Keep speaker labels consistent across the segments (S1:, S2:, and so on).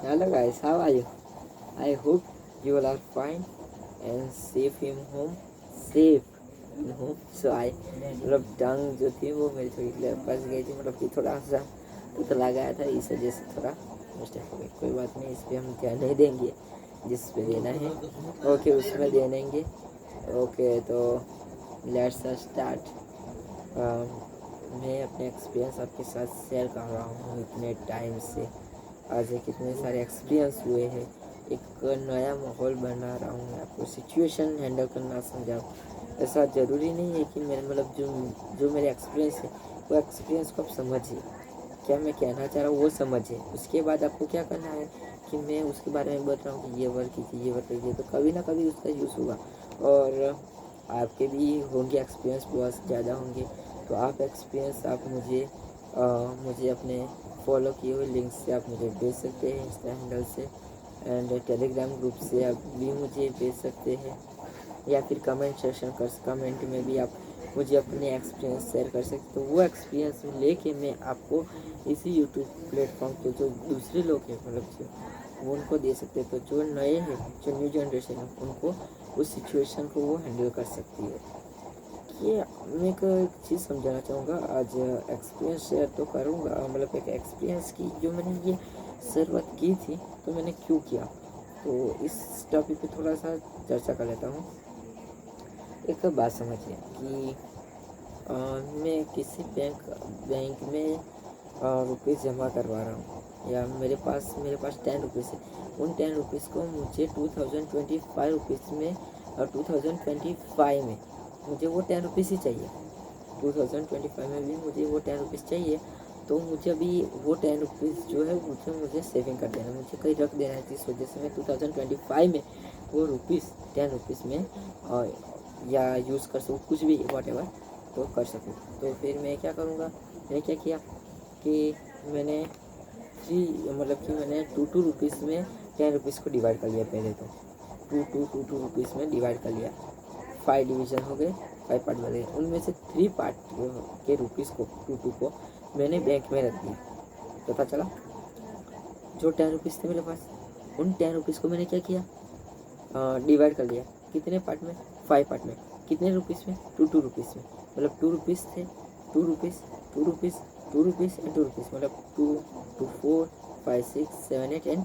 S1: Hello guys, how are you? I hope you all are fine and safe in home. Safe in home. So I मतलब टांग जो थी वो मेरी थोड़ी फंस गई थी, मतलब कि थोड़ा सा तो लगाया था, इस वजह से थोड़ा मिस्टेक हो गई। कोई बात नहीं, इस पर हम ध्यान नहीं देंगे, जिस पे देना है ओके उसमें दे देंगे। ओके तो लेट्स स्टार्ट। मैं अपने एक्सपीरियंस आपके साथ शेयर कर रहा हूँ इतने टाइम से। आज कितने सारे एक्सपीरियंस हुए हैं, एक नया माहौल बना रहा हूँ मैं आपको, सिचुएशन हैंडल करना समझाऊँ। ऐसा ज़रूरी नहीं है कि मेरे मतलब जो मेरे एक्सपीरियंस है वो एक्सपीरियंस को आप समझिए, क्या मैं कहना चाह रहा हूँ वो समझिए। उसके बाद आपको क्या करना है कि मैं उसके बारे में बता रहा हूँ कि ये वर्क कीजिए, ये वर्क कीजिए, तो कभी ना कभी उसका यूज़ होगा। और आपके भी होंगे एक्सपीरियंस, बहुत ज़्यादा होंगे। तो आप एक्सपीरियंस आप मुझे अपने फॉलो किए हुए लिंक से आप मुझे भेज सकते हैं, इंस्टा हैंडल से, एंड टेलीग्राम ग्रुप से आप भी मुझे भेज सकते हैं, या फिर कमेंट में भी आप मुझे अपने एक्सपीरियंस शेयर कर सकते। तो वो एक्सपीरियंस लेके मैं आपको इसी यूट्यूब प्लेटफॉर्म पे जो दूसरे लोग हैं मतलब जो वो उनको दे सकते हैं। तो जो नए हैं, जो न्यू जनरेशन है, उनको उस सिचुएशन को वो हैंडल कर सकती है। ये मैं एक चीज़ समझाना चाहूँगा, आज एक्सपीरियंस शेयर तो करूँगा, मतलब एक एक्सपीरियंस की जो मैंने ये शुरुआत की थी तो मैंने क्यों किया, तो इस टॉपिक पे थोड़ा सा चर्चा कर लेता हूँ। एक बात समझिए कि मैं किसी बैंक में रुपीज़ जमा करवा रहा हूँ, या मेरे पास 10 रुपीज़ है। उन 10 रुपीज़ को मुझे 2025 रुपीज़ में, और 2025 में मुझे वो 10 रुपीज़ ही चाहिए। 2025 में भी मुझे वो 10 रुपीज़ चाहिए। तो मुझे अभी वो 10 रुपीज़ जो है मुझे सेविंग कर देना, मुझे कहीं रख देना है, जिस वजह से मैं 2025 में वो रुपीज़ 10 रुपीज़ में या यूज़ कर सकूँ, कुछ भी वॉट तो कर सकूँ। तो फिर मैं क्या करूँगा, मैंने क्या किया कि मैंने मैंने टू रुपीज़ में 10 रुपीज़ को डिवाइड कर लिया। पहले तो टू रुपीज़ में डिवाइड कर लिया, 5 डिवीज़न हो गए, 5 पार्ट बन गए। उनमें से 3 पार्ट के रुपीज़ को टू को मैंने बैंक में रख दिया। पता चला जो 10 रुपीज़ थे मेरे पास, उन 10 रुपीज़ को मैंने क्या किया, डिवाइड कर लिया। कितने पार्ट में, 5 पार्ट में। कितने रुपीज़ में, टू रुपीज़ में। मतलब 2 रुपीज़ थे, 2 rupees, 2 rupees, 2 rupees and 2 rupees, मतलब 2 4 5 6 7 8 एंड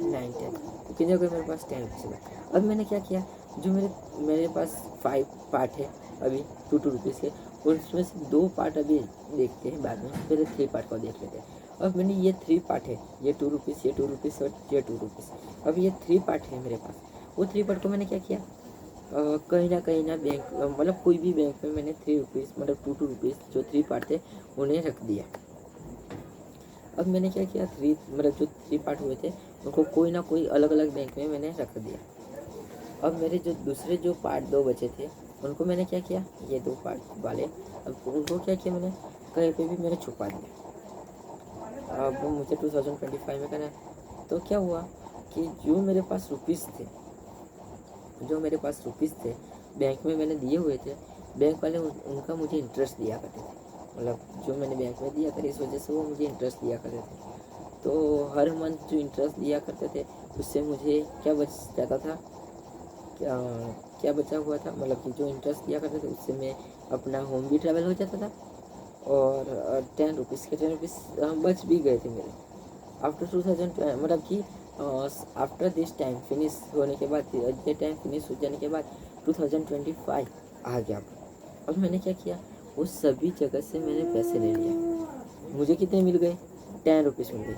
S1: 9 10। तो कितने हो गए मेरे पास, 10 रुपीज़ में। अब मैंने क्या किया, जो मेरे पास 5 पार्ट है अभी टू रुपीज़ के, उसमें से 2 पार्ट अभी देखते हैं बाद में, पहले 3 पार्ट को देख लेते हैं। अब मैंने ये 3 पार्ट है, ये 2 रुपीज़, ये 2 रुपीज़ और ये 2 रुपीज़। अब ये 3 पार्ट है मेरे पास। वो 3 पार्ट को मैंने क्या किया, कहीं ना बैंक मतलब कोई भी बैंक में मैंने 3 रुपीज़ मतलब टू रुपीज़ जो 3 पार्ट थे उन्हें रख दिया। अब मैंने क्या किया, जो 3 पार्ट हुए थे उनको कोई ना कोई अलग अलग बैंक में मैंने रख दिया। अब मेरे जो दूसरे जो पार्ट 2 बचे थे उनको मैंने क्या किया, ये 2 पार्ट वाले, अब उनको क्या किया मैंने, कहीं पे भी मैंने छुपा दिया। अब मुझे 2025 में करना है। तो क्या हुआ कि जो मेरे पास रुपीज़ थे बैंक में मैंने दिए हुए थे, बैंक वाले उनका मुझे इंटरेस्ट दिया करते थे। मतलब जो मैंने बैंक में दिया था, इस वजह से वो मुझे इंटरेस्ट दिया करते थे। तो हर मंथ जो इंटरेस्ट दिया करते थे उससे मुझे क्या बच जाता था, क्या क्या बचा हुआ था, मतलब कि जो इंटरेस्ट दिया करते थे उससे मैं अपना होम भी ट्रैवल हो जाता था। और 10 रुपीज़ बच भी गए थे मेरे। आफ्टर 2000 मतलब कि आफ्टर दिस टाइम फिनिश होने के बाद, ये टाइम फिनिश हो जाने के बाद 2025 आ गया। अब मैंने क्या किया, उस सभी जगह से मैंने पैसे ले लिए। मुझे कितने मिल गए, 10 रुपीज़ मिल गए।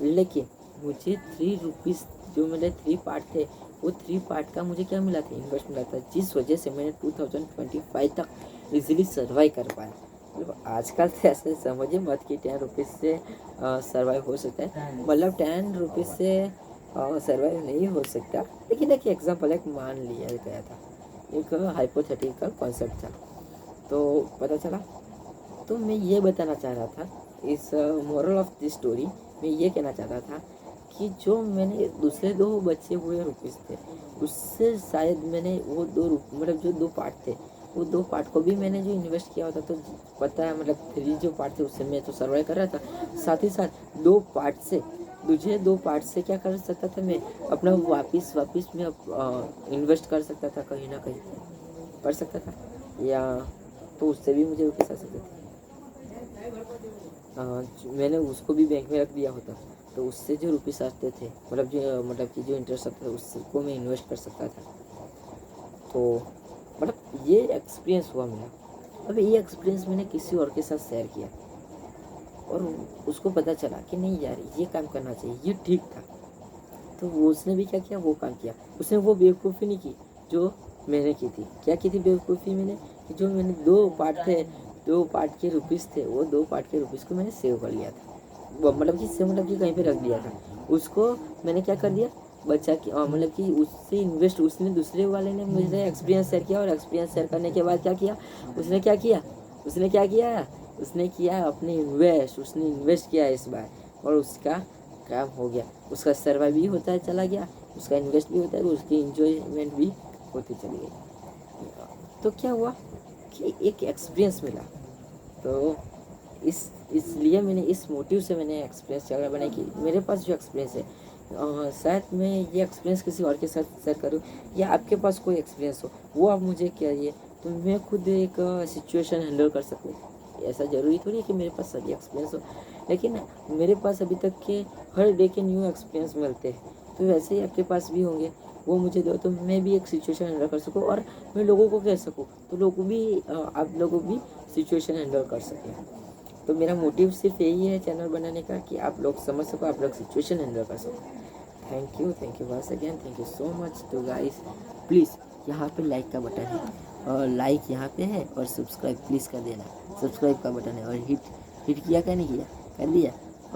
S1: लेकिन मुझे 3 रुपीज़, जो मेरे 3 पार्ट थे, वो 3 पार्ट का मुझे क्या मिला था, इन्वेस्ट मिला था, जिस वजह से मैंने 2025 तक इजीली सर्वाइव कर पाया। मतलब आजकल तो ऐसे समझिए मत कि 10 रुपीज़ से सर्वाइव हो सकता है, मतलब 10 रुपीज़ से सर्वाइव नहीं हो सकता। लेकिन एक एग्जाम्पल एक मान लिया गया था, एक हाइपोथेटिकल कॉन्सेप्ट था। तो पता चला, तो मैं ये बताना चाह रहा था, इस मोरल ऑफ दिस स्टोरी मैं ये कहना चाहता था कि जो मैंने दूसरे 2 बचे हुए रुपीज़ थे उससे शायद मैंने वो मतलब जो 2 पार्ट थे, वो 2 पार्ट को भी मैंने जो इन्वेस्ट किया होता तो पता है, मतलब 3 जो पार्ट थे उससे मैं तो सर्वाइव कर रहा था। साथ ही साथ 2 पार्ट से मुझे 2 पार्ट से क्या कर सकता था मैं, अपना वापस वापस मैं इन्वेस्ट कर सकता था कहीं ना कहीं, कर सकता था, या तो उससे भी मुझे रुपये आ सकते थे। मैंने उसको भी बैंक में रख दिया होता तो उससे जो रुपीस आते थे, मतलब कि जो इंटरेस्ट आता था उसको मैं इन्वेस्ट कर सकता था। तो मतलब ये एक्सपीरियंस हुआ मेरा। अब ये एक्सपीरियंस मैंने किसी और के साथ शेयर किया और उसको पता चला कि नहीं यार ये काम करना चाहिए, ये ठीक था। तो वो उसने भी क्या किया, वो काम किया। उसने वो बेवकूफ़ी नहीं की जो मैंने की थी। क्या की थी बेवकूफ़ी मैंने, कि जो मैंने 2 पार्ट के रुपीस थे, वो 2 पार्ट के रुपीस को मैंने सेव कर लिया था। मतलब कि सेव मतलब कि कहीं पे रख दिया था। उसको मैंने क्या कर दिया, बचा कि मतलब कि उससे इन्वेस्ट, उसने दूसरे वाले ने मुझे एक्सपीरियंस शेयर किया और एक्सपीरियंस शेयर करने के बाद क्या किया, उसने क्या किया, उसने किया अपने इन्वेस्ट, उसने इन्वेस्ट किया इस बार और उसका काम हो गया। उसका सर्वाइव भी होता है चला गया, उसका इन्वेस्ट भी होता है, उसकी इंजॉयमेंट भी होती चली गई। तो क्या हुआ कि एक एक्सपीरियंस मिला। तो इसलिए मैंने इस मोटिव से मैंने एक्सपीरियंस चैनल बनाई कि मेरे पास जो एक्सपीरियंस है, शायद मैं ये एक्सपीरियंस किसी और के साथ शेयर करूँ, या आपके पास कोई एक्सपीरियंस हो वो आप मुझे कहिए, तो मैं खुद एक सिचुएशन हैंडल कर सकूँ। ऐसा ज़रूरी थोड़ी है कि मेरे पास सभी एक्सपीरियंस हो, लेकिन मेरे पास अभी तक के हर डे के न्यू एक्सपीरियंस मिलते हैं, तो वैसे ही आपके पास भी होंगे। वो मुझे दो तो मैं भी एक सिचुएशन हैंडल कर सकूँ और मैं लोगों को कह सकूँ, तो आप लोगों भी सिचुएशन हैंडल कर सकें। तो मेरा मोटिव सिर्फ यही है चैनल बनाने का कि आप लोग समझ सको, आप लोग सिचुएशन हैंडल कर सको। Thank you once again, thank you so much. तो गाइस प्लीज़ यहाँ पे लाइक का बटन है और लाइक यहाँ पे है, और सब्सक्राइब प्लीज़ कर देना। सब्सक्राइब का बटन है और हिट किया क्या नहीं किया, कर दिया।